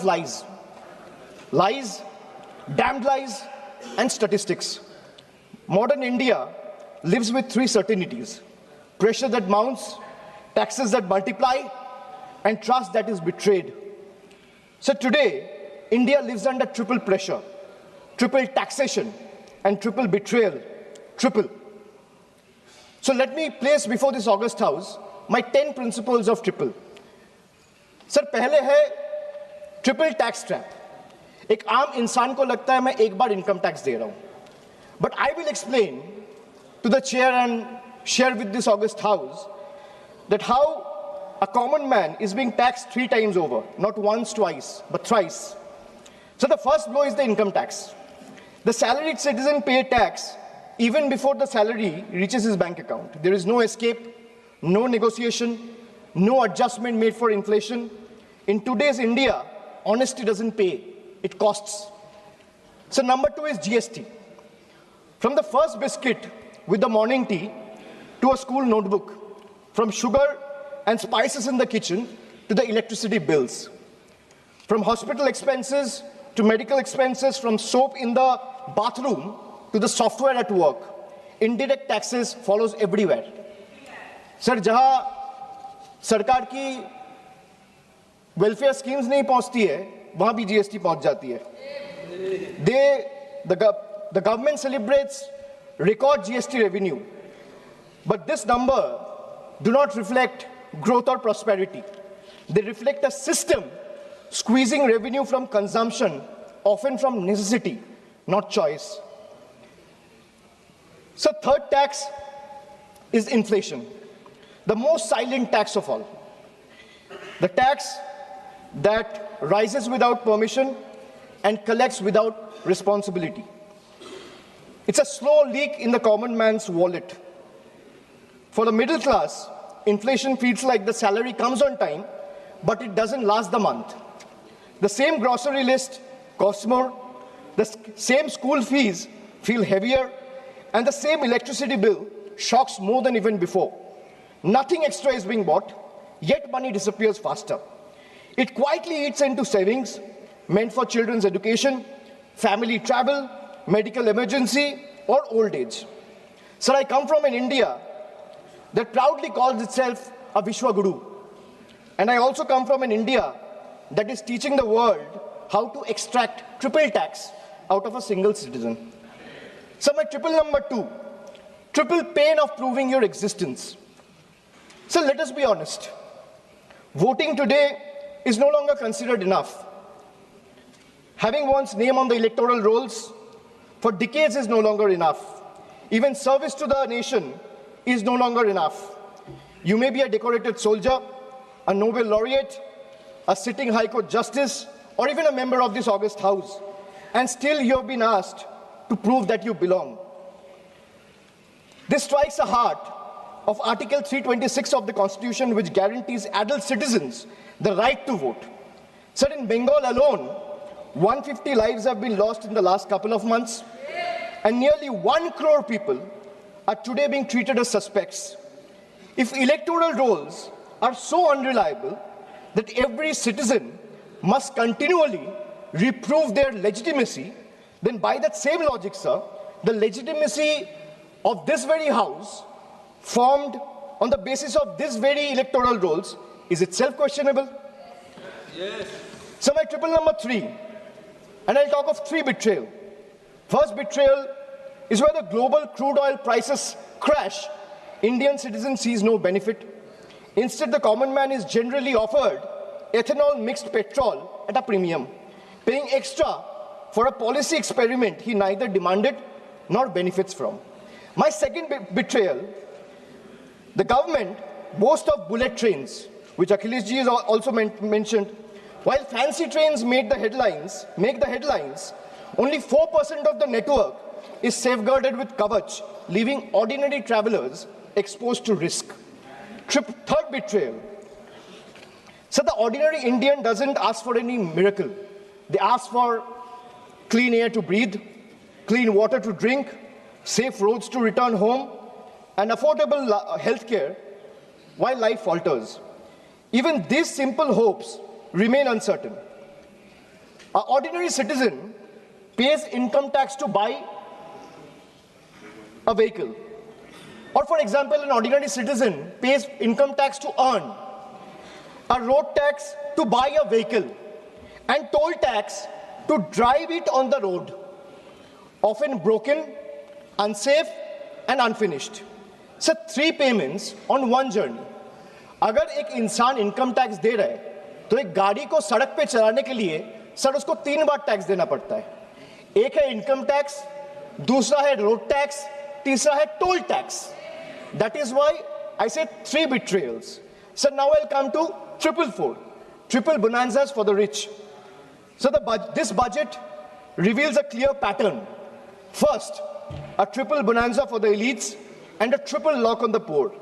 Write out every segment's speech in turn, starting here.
lies. Lies, damned lies, and statistics. Modern India lives with three certainties: pressure that mounts, taxes that multiply, and trust that is betrayed. So today, India lives under triple pressure, triple taxation, and triple betrayal. Triple. So let me place before this August House my 10 principles of triple. Sir पहले है triple tax trap. एक आम इंसान को लगता है मैं एक बार इनकम टैक्स दे रहा हूं, but I will explain to the chair and share with this august house that how a common man is being taxed 3 times over, not once, twice, but thrice. So the first blow is the income tax. The salaried citizen pay tax even before the salary reaches his bank account. There is no escape, no negotiation, no adjustment made for inflation. In today's India, honesty doesn't pay, it costs. So number 2 is GST. From the first biscuit with the morning tea to a school notebook, from sugar and spices in the kitchen to the electricity bills, from hospital expenses to medical expenses, from soap in the bathroom to the software at work, indirect taxes follows everywhere. Sir, जहां सरकार की welfare schemes नहीं पहुंचती है, वहां भी GST पहुंच जाती है. The government celebrates record GST revenue, but this number do not reflect growth or prosperity. They reflect a system squeezing revenue from consumption, often from necessity, not choice. So third tax is inflation, the most silent tax of all. The tax that rises without permission and collects without responsibility. It's a slow leak in the common man's wallet. For the middle class, inflation feels like the salary comes on time, but it doesn't last the month. The same grocery list costs more, the same school fees feel heavier, and the same electricity bill shocks more than even before. Nothing extra is being bought, yet money disappears faster. It quietly eats into savings meant for children's education, family travel, medical emergency, or old age. Sir, I come from an India that proudly calls itself a Vishwa Guru. And I also come from an India that is teaching the world how to extract triple tax out of a single citizen. So my triple number 2, triple pain of proving your existence. So let us be honest. Voting today is no longer considered enough. Having one's name on the electoral rolls for decades is no longer enough. Even service to the nation is no longer enough. You may be a decorated soldier, a Nobel laureate, a sitting High Court justice, or even a member of this august house, and still you have been asked to prove that you belong. This strikes the heart of Article 326 of the Constitution, which guarantees adult citizens the right to vote. Sir, in Bengal alone, 150 lives have been lost in the last couple of months, and nearly 1 crore people are today being treated as suspects. If electoral rolls are so unreliable that every citizen must continually reprove their legitimacy, then by that same logic, sir, the legitimacy of this very house, formed on the basis of this very electoral rolls, is itself questionable. Yes. So my triple number 3, and I'll talk of 3 betrayal. First betrayal is where the global crude oil prices crash. Indian citizen sees no benefit. Instead, the common man is generally offered ethanol mixed petrol at a premium, paying extra for a policy experiment he neither demanded nor benefits from. My second betrayal, the government boasts of bullet trains, which Akhilesh ji is also mentioned. While fancy trains make the headlines, only 4% of the network is safeguarded with Kavach, leaving ordinary travelers exposed to risk. Third betrayal. So the ordinary Indian doesn't ask for any miracle. They ask for clean air to breathe, clean water to drink, safe roads to return home, and affordable health care while life falters. Even these simple hopes remain uncertain. An ordinary citizen pays income tax to buy a vehicle. Or for example, an ordinary citizen pays income tax to earn, a road tax to buy a vehicle, and toll tax to drive it on the road, often broken, unsafe, and unfinished. So 3 payments on one journey. अगर एक इंसान income tax दे रहा है तो एक गाड़ी को सड़क पे चलाने के लिए सर उसको 3 बार टैक्स देना पड़ता है। एक है इनकम टैक्स, दूसरा है रोड टैक्स, तीसरा है toll tax. That is why I said 3 betrayals. So now I'll come to triple bonanzas for the rich. So this budget reveals a clear pattern. First, a triple bonanza for the elites and a triple lock on the poor.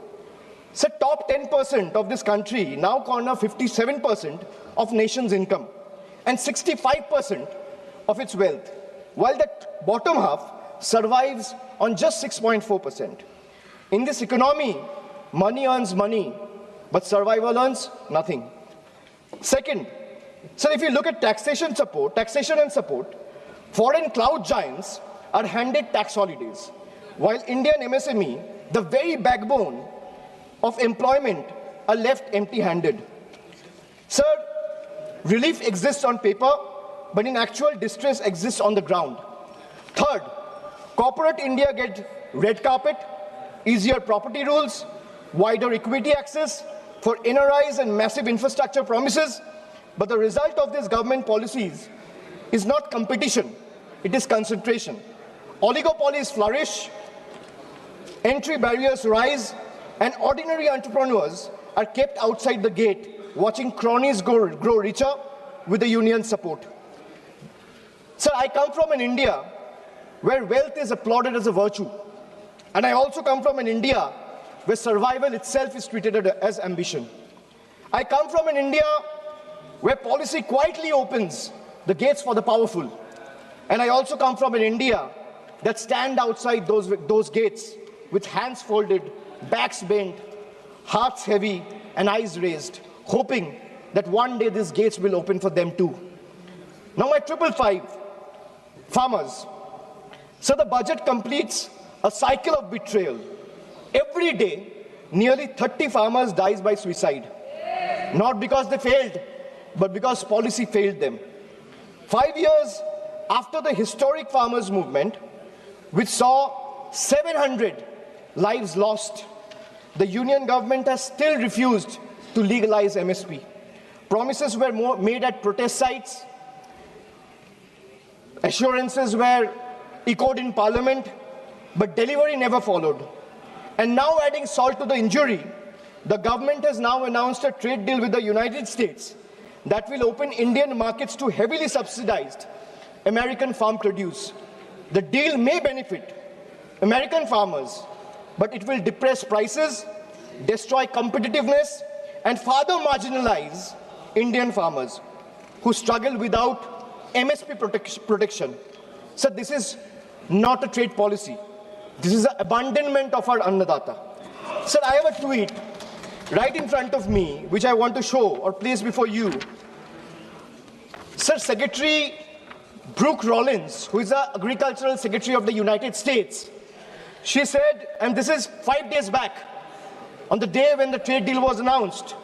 So top 10% of this country now corner 57% of nation's income and 65% of its wealth, while the bottom half survives on just 6.4%. In this economy, money earns money, but survival earns nothing. Second, so if you look at taxation and support, foreign cloud giants are handed tax holidays, while Indian MSME, the very backbone of employment, are left empty-handed. Sir, relief exists on paper, but in actual distress exists on the ground. Third, corporate India gets red carpet, easier property rules, wider equity access for NRIs and massive infrastructure promises. But the result of these government policies is not competition, it is concentration. Oligopolies flourish, entry barriers rise, and ordinary entrepreneurs are kept outside the gate, watching cronies grow richer with the union's support. Sir, I come from an India where wealth is applauded as a virtue. And I also come from an India where survival itself is treated as ambition. I come from an India where policy quietly opens the gates for the powerful. And I also come from an India that stand outside those gates with hands folded, backs bent, hearts heavy, and eyes raised, hoping that one day these gates will open for them too. Now my 555, farmers. So the budget completes a cycle of betrayal. Every day, nearly 30 farmers dies by suicide. Not because they failed, but because policy failed them. 5 years after the historic farmers' movement, which saw 700 lives lost, the union government has still refused to legalize MSP. Promises were made at protest sites, assurances were echoed in parliament, but delivery never followed. And now, adding salt to the injury, the government has now announced a trade deal with the United States that will open Indian markets to heavily subsidized American farm produce. The deal may benefit American farmers, but it will depress prices, destroy competitiveness, and further marginalize Indian farmers who struggle without MSP protection. So this is not a trade policy. This is an abandonment of our Annadata. Sir, I have a tweet right in front of me, which I want to show or place before you. Sir, Secretary Brooke Rollins, who is the Agricultural Secretary of the United States, she said, and this is 5 days back, on the day when the trade deal was announced,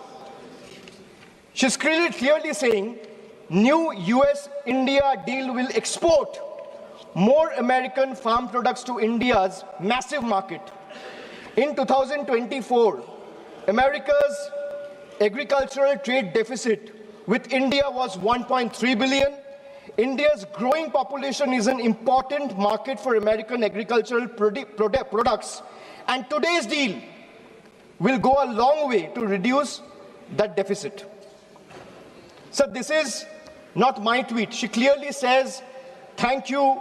she's clearly saying, new US-India deal will export more American farm products to India's massive market. In 2024, America's agricultural trade deficit with India was 1.3 billion. India's growing population is an important market for American agricultural products, and today's deal will go a long way to reduce that deficit. So this is not my tweet. She clearly says, thank you,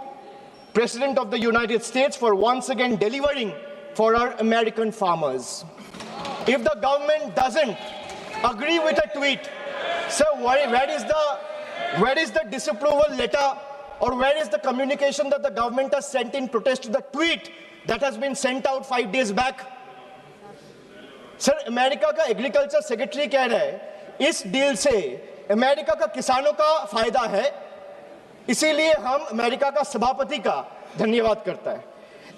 President of the United States, for once again delivering for our American farmers. If the government doesn't agree with a tweet, so where is the disapproval letter, or where is the communication that the government has sent in protest to the tweet that has been sent out 5 days back? Sir, America का agriculture secretary कह रहा है इस deal से America का किसानों का फायदा है, इसीलिए हम अमेरिका का सभापति का धन्यवाद करता है.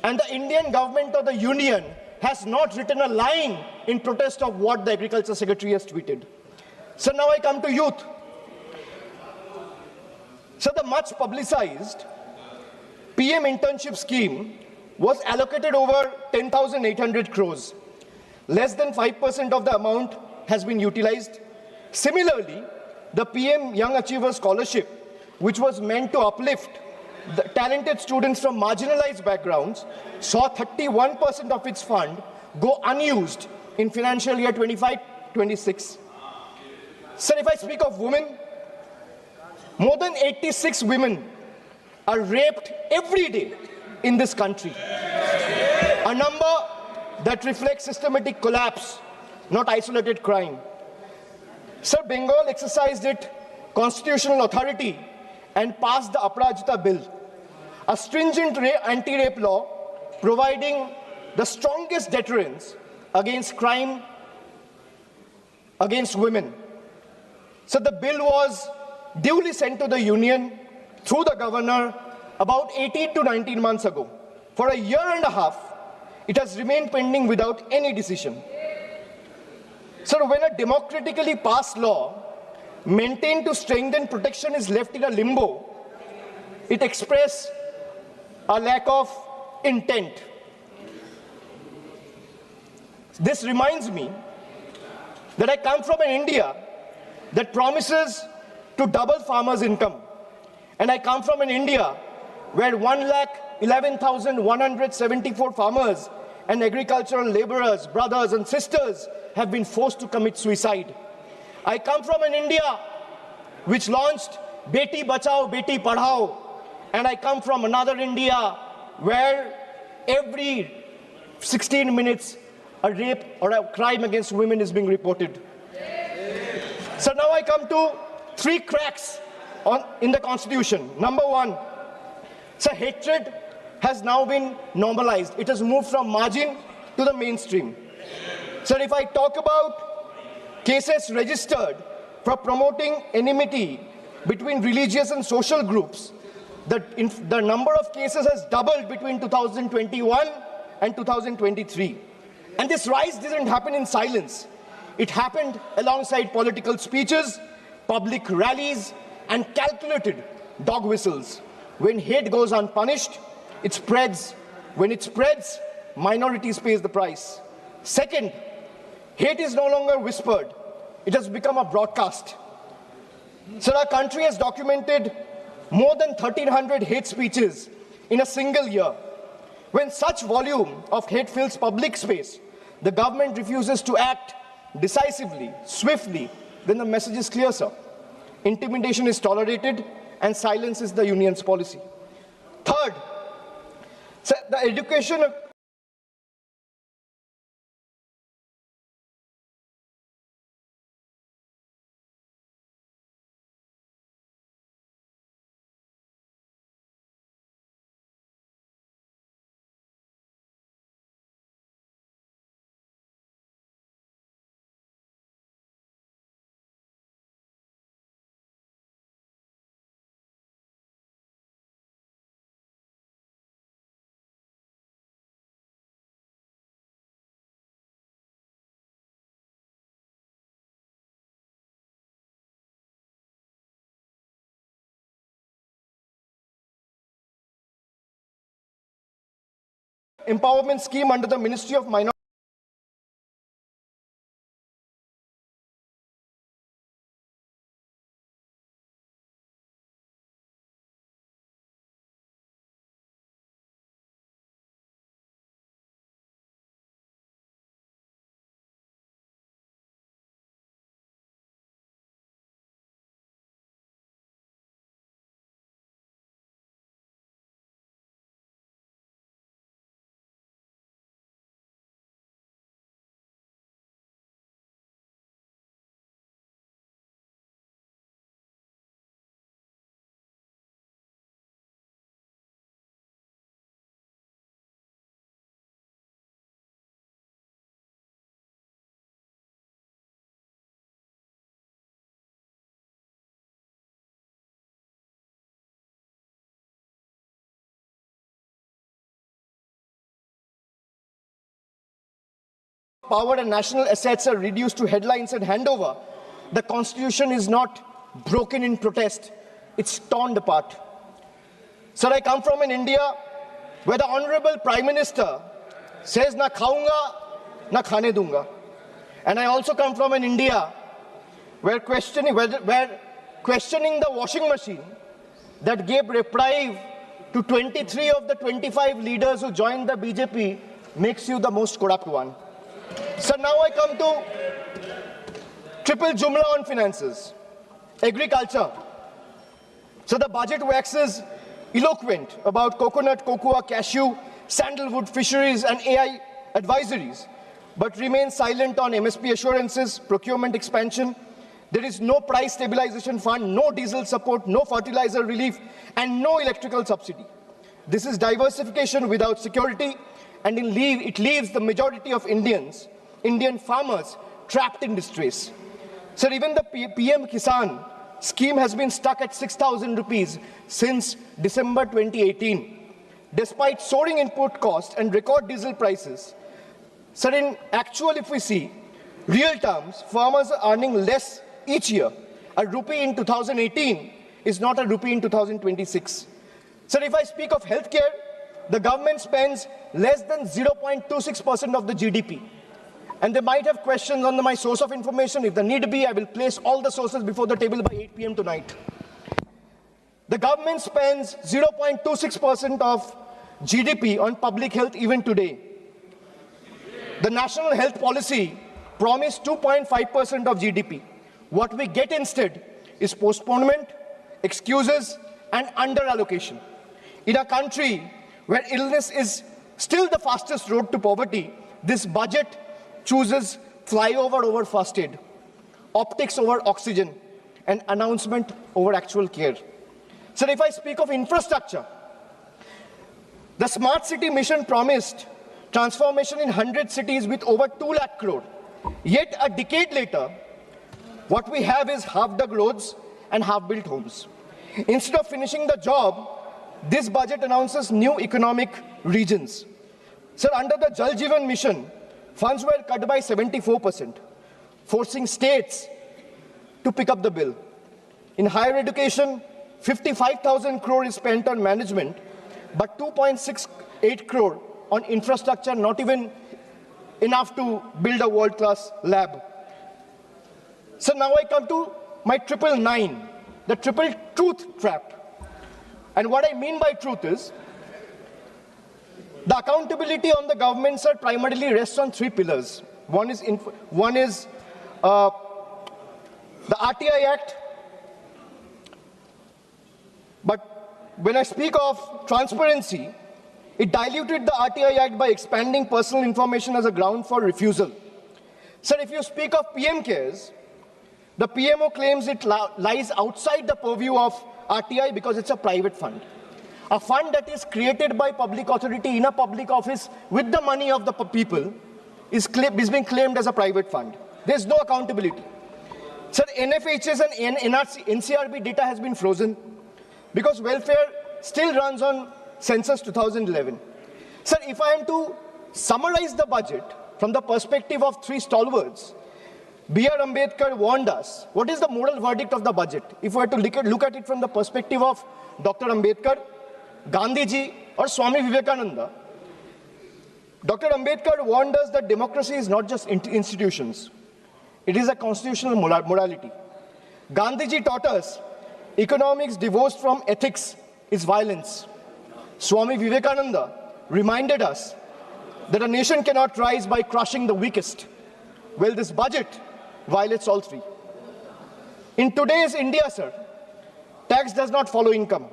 And the Indian government of the union has not written a line in protest of what the Agriculture Secretary has tweeted. So now I come to youth. So the much publicized PM internship scheme was allocated over 10,800 crores. Less than 5% of the amount has been utilized. Similarly, the PM Young Achiever Scholarship, which was meant to uplift the talented students from marginalized backgrounds, saw 31% of its fund go unused in financial year 25-26. Sir, if I speak of women, more than 86 women are raped every day in this country. A number that reflects systematic collapse, not isolated crime. Sir, Bengal exercised its constitutional authority and passed the Aparajita Bill, a stringent anti-rape law providing the strongest deterrence against crime against women. So the bill was duly sent to the union through the governor about 18 to 19 months ago. For a year and a half, it has remained pending without any decision. So when a democratically passed law maintained to strengthen protection is left in a limbo, it expresses a lack of intent. This reminds me that I come from an India that promises to double farmers' income. And I come from an India where 1,11,174 farmers and agricultural laborers, brothers and sisters have been forced to commit suicide. I come from an India which launched Beti Bachao, Beti Padhao. And I come from another India where every 16 minutes a rape or a crime against women is being reported. So now I come to three cracks in the Constitution. Number one, so hatred has now been normalized. It has moved from margin to the mainstream. So if I talk about cases registered for promoting enmity between religious and social groups, the number of cases has doubled between 2021 and 2023. And this rise didn't happen in silence. It happened alongside political speeches, public rallies, and calculated dog whistles. When hate goes unpunished, it spreads. When it spreads, minorities pay the price. Second, hate is no longer whispered. It has become a broadcast. So our country has documented more than 1,300 hate speeches in a single year. When such volume of hate fills public space, the government refuses to act decisively, swiftly, then the message is clear, sir. Intimidation is tolerated and silence is the union's policy. Third, sir, the education empowerment scheme under the Ministry of Minority power and national assets are reduced to headlines and handover, the constitution is not broken in protest, it's torn apart. Sir, I come from an India where the Honorable Prime Minister says, na khaunga, na khane dunga. And I also come from an India where questioning the washing machine that gave reprieve to 23 of the 25 leaders who joined the BJP makes you the most corrupt one. So now I come to triple jumla on finances. Agriculture. So the budget waxes eloquent about coconut, cocoa, cashew, sandalwood, fisheries and AI advisories, but remains silent on MSP assurances, procurement expansion. There is no price stabilization fund, no diesel support, no fertilizer relief, and no electrical subsidy. This is diversification without security, and it leaves the majority of Indian farmers trapped in distress. Sir, even the PM Kisan scheme has been stuck at 6,000 rupees since December 2018. Despite soaring input costs and record diesel prices, sir, in actual, if we see, real terms, farmers are earning less each year. A rupee in 2018 is not a rupee in 2026. Sir, if I speak of healthcare, the government spends less than 0.26% of the GDP. And they might have questions on my source of information. If the need be, I will place all the sources before the table by 8 p.m. tonight. The government spends 0.26% of GDP on public health even today. The national health policy promised 2.5% of GDP. What we get instead is postponement, excuses, and under-allocation. In a country where illness is still the fastest road to poverty, this budget chooses flyover over first aid, optics over oxygen, and announcement over actual care. So if I speak of infrastructure, the smart city mission promised transformation in 100 cities with over 2 lakh crore. Yet a decade later, what we have is half-dug roads and half-built homes. Instead of finishing the job, this budget announces new economic regions. Sir, under the Jal Jeevan mission, funds were cut by 74%, forcing states to pick up the bill. In higher education, 55,000 crore is spent on management, but 2.68 crore on infrastructure, not even enough to build a world-class lab. So now I come to my 999, the triple truth trap. And what I mean by truth is, the accountability on the government, sir, primarily rests on 3 pillars. One is the RTI Act. But when I speak of transparency, it diluted the RTI Act by expanding personal information as a ground for refusal. Sir, if you speak of PM Cares, the PMO claims it lies outside the purview of RTI because it's a private fund. A fund that is created by public authority in a public office with the money of the people is being claimed as a private fund. There's no accountability. Sir, NFHS and NCRB data has been frozen because welfare still runs on census 2011. Sir, if I am to summarize the budget from the perspective of 3 stalwarts, B.R. Ambedkar warned us. What is the moral verdict of the budget? If we were to look at it from the perspective of Dr. Ambedkar, Gandhiji, or Swami Vivekananda, Dr. Ambedkar warned us that democracy is not just institutions. It is a constitutional morality. Gandhiji taught us economics divorced from ethics is violence. Swami Vivekananda reminded us that a nation cannot rise by crushing the weakest. Well, this budget violates all 3. In today's India, sir, tax does not follow income.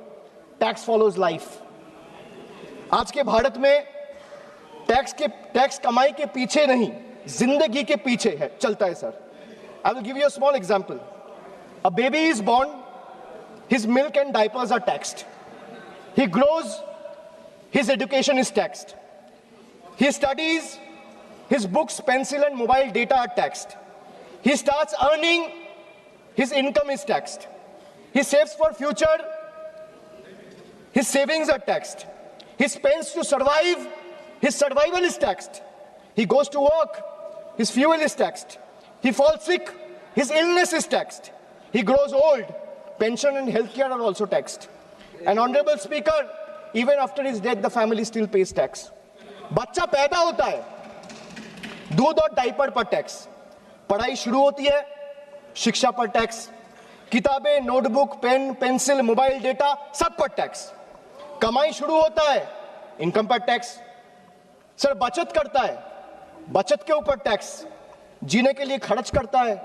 Tax follows life. आज के भारत में tax कमाई के पीछे नहीं, जिंदगी के पीछे है, चलता है, sir. I will give you a small example. A baby is born, his milk and diapers are taxed. He grows, his education is taxed. He studies, his books, pencil and mobile data are taxed. He starts earning, his income is taxed. He saves for future, his savings are taxed. He spends to survive, his survival is taxed. He goes to work, his fuel is taxed. He falls sick, his illness is taxed. He grows old, pension and healthcare are also taxed. And Honorable Speaker, even after his death, the family still pays tax. बच्चा पैदा होता है, दूध और diaper पर tax, पढ़ाई शुरू होती है, शिक्षा पर टैक्स, किताबें, notebook, pen, pencil, mobile data सब पर टैक्स, कमाई शुरू होता है, इनकम पर टैक्स, सर बचत करता है, बचत के ऊपर टैक्स, जीने के लिए खर्च करता है,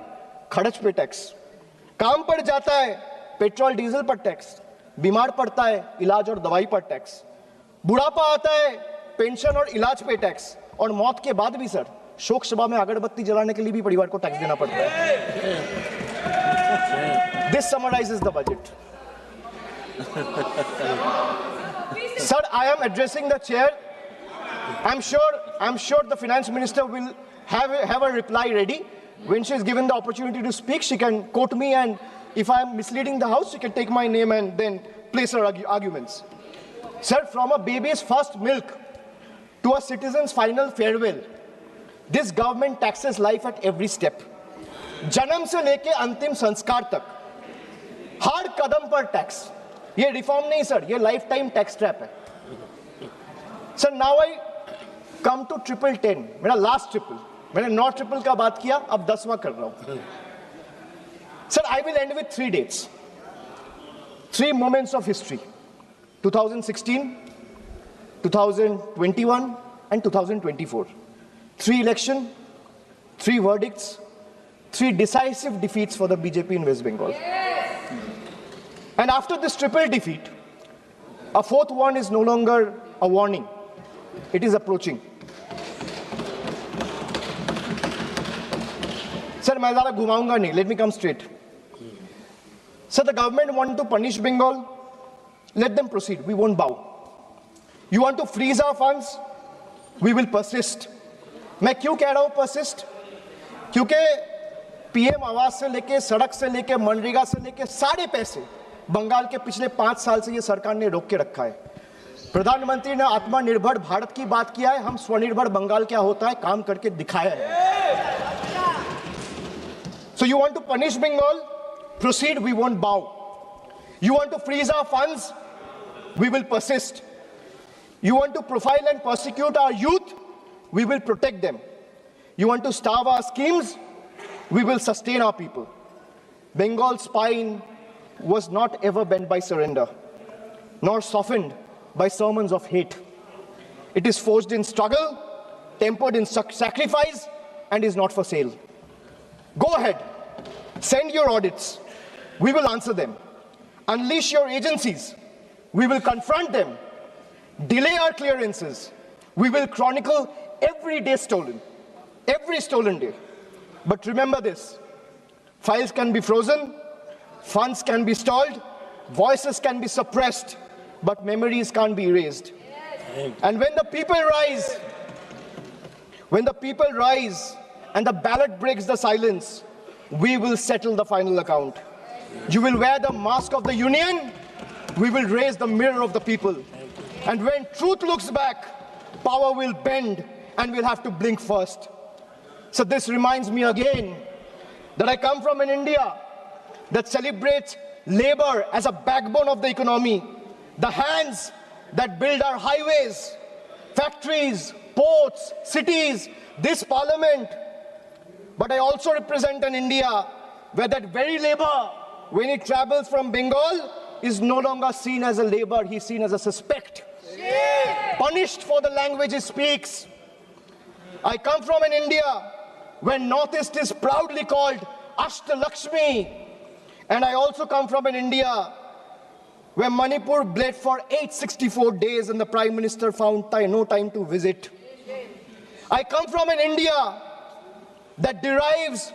खर्च पे टैक्स, काम पर जाता है, पेट्रोल डीजल पर टैक्स, बीमार पड़ता है, इलाज और दवाई पर टैक्स, बुढ़ापा आता है, पेंशन और इलाज पे टैक्स, और मौत के बाद भी सर शोक सभा में अगरबत्ती जलाने के लिए भी परिवार को टैक्स देना पड़ता है. This summarizes the budget. Sir, I am addressing the chair. I'm sure the finance minister will have a reply ready. When she is given the opportunity to speak, she can quote me, and if I am misleading the house, she can take my name and then place her arguments. Sir, from a baby's first milk to a citizen's final farewell, this government taxes life at every step. जन्म से लेके अंतिम संस्कार तक हर कदम पर tax. ये reform नहीं sir, ये लाइफ टाइम टैक्स ट्रैप है. Sir, now I come to 1010, मेरा लास्ट ट्रिपल. मैंने 9 ट्रिपल का बात किया, अब 10वां कर रहा हूं. Sir, I will and with 3 dates, 3 moments of history: 2016, 2021 and 2024. 3 elections, 3 verdicts, 3 decisive defeats for the BJP in West Bengal. Yes. And after this triple defeat, a 4th one is no longer a warning. It is approaching. Sir, मैं ज़्यादा घुमाऊंगा नहीं. Let me come straight. Sir, the government want to punish Bengal. Let them proceed. We won't bow. You want to freeze our funds? We will persist. मैं क्यों कह रहा हूं persist? क्योंकि पीएम आवास से लेके, सड़क से लेके, मनरेगा से लेके सारे पैसे बंगाल के पिछले 5 साल से ये सरकार ने रोक के रखा है. प्रधानमंत्री ने आत्मनिर्भर भारत की बात किया है, हम स्वनिर्भर बंगाल क्या होता है काम करके दिखाया है. So you want to punish Bengal? Proceed, we won't bow. You want to freeze our funds? We will persist. You want to profile and persecute our youth? We will protect them. You want to starve our schemes? We will sustain our people. Bengal's spine was not ever bent by surrender, nor softened by sermons of hate. It is forged in struggle, tempered in sacrifice, and is not for sale. Go ahead, send your audits. We will answer them. Unleash your agencies. We will confront them. Delay our clearances. We will chronicle every day stolen, every stolen day. But remember this: files can be frozen, funds can be stalled, voices can be suppressed, but memories can't be erased. Yes. And when the people rise and the ballot breaks the silence, we will settle the final account. You will wear the mask of the union, we will raise the mirror of the people. And when truth looks back, power will bend and we'll have to blink first. So this reminds me again that I come from an India that celebrates labor as a backbone of the economy, the hands that build our highways, factories, ports, cities, this parliament. But I also represent an India where that very labor, when it travels from Bengal, is no longer seen as a labor, he's seen as a suspect. Punished for the language he speaks. I come from an India where Northeast is proudly called Ashtalakshmi. And I also come from an India where Manipur bled for 864 days and the Prime Minister found no time to visit. I come from an India that derives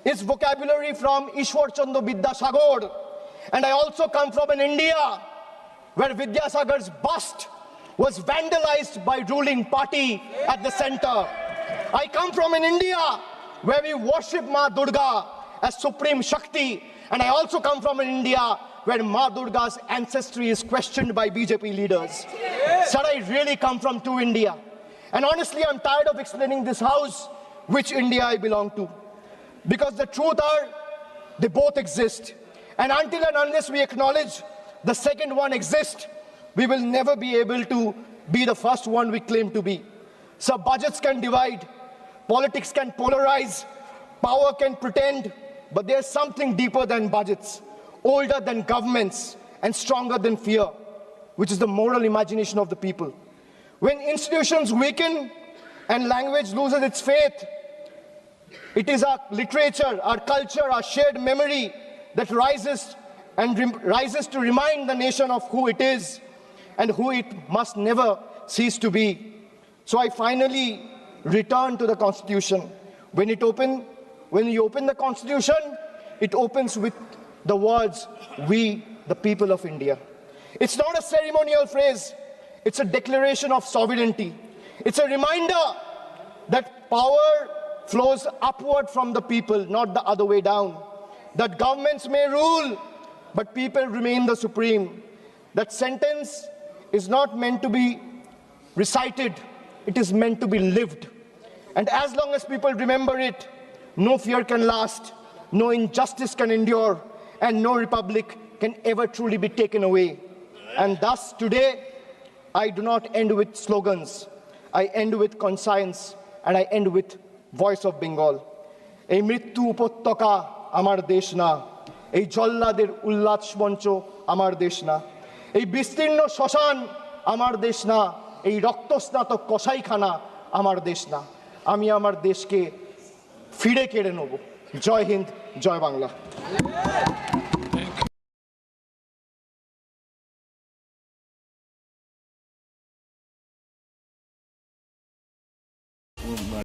its vocabulary from Ishwar Chandra Vidyasagar. And I also come from an India where Vidyasagar's bust was vandalized by ruling party at the center. I come from an India where we worship Ma Durga as Supreme Shakti. And I also come from an India where Ma Durga's ancestry is questioned by BJP leaders. Sir, I really come from two India. And honestly, I'm tired of explaining this house which India I belong to. Because the truth are, they both exist. And until and unless we acknowledge the second one exists, we will never be able to be the first one we claim to be. So budgets can divide, politics can polarize, power can pretend, but there's something deeper than budgets, older than governments, and stronger than fear, which is the moral imagination of the people. When institutions weaken and language loses its faith, it is our literature, our culture, our shared memory that rises to remind the nation of who it is and who it must never cease to be. So I finally return to the Constitution. When you open the Constitution, it opens with the words, "We, the people of India." It's not a ceremonial phrase. It's a declaration of sovereignty. It's a reminder that power flows upward from the people, not the other way down. That governments may rule, but people remain the supreme. That sentence is not meant to be recited. It is meant to be lived. And as long as people remember it, no fear can last, no injustice can endure, and no republic can ever truly be taken away. And thus today, I do not end with slogans. I end with conscience, and I end with voice of Bengal. এই মৃত্যু উপত্যকা আমার দেশ না, এই জল্লাদের উল্লাস মঞ্চ আমার দেশ না, এই বিস্তীর্ণ শ্মশান আমার দেশ না, এই রক্তস্নাত কসাইখানা আমার দেশ না। আমি আমার দেশকে ফিরে কেড়ে নেব। জয় হিন্দ, জয় বাংলা।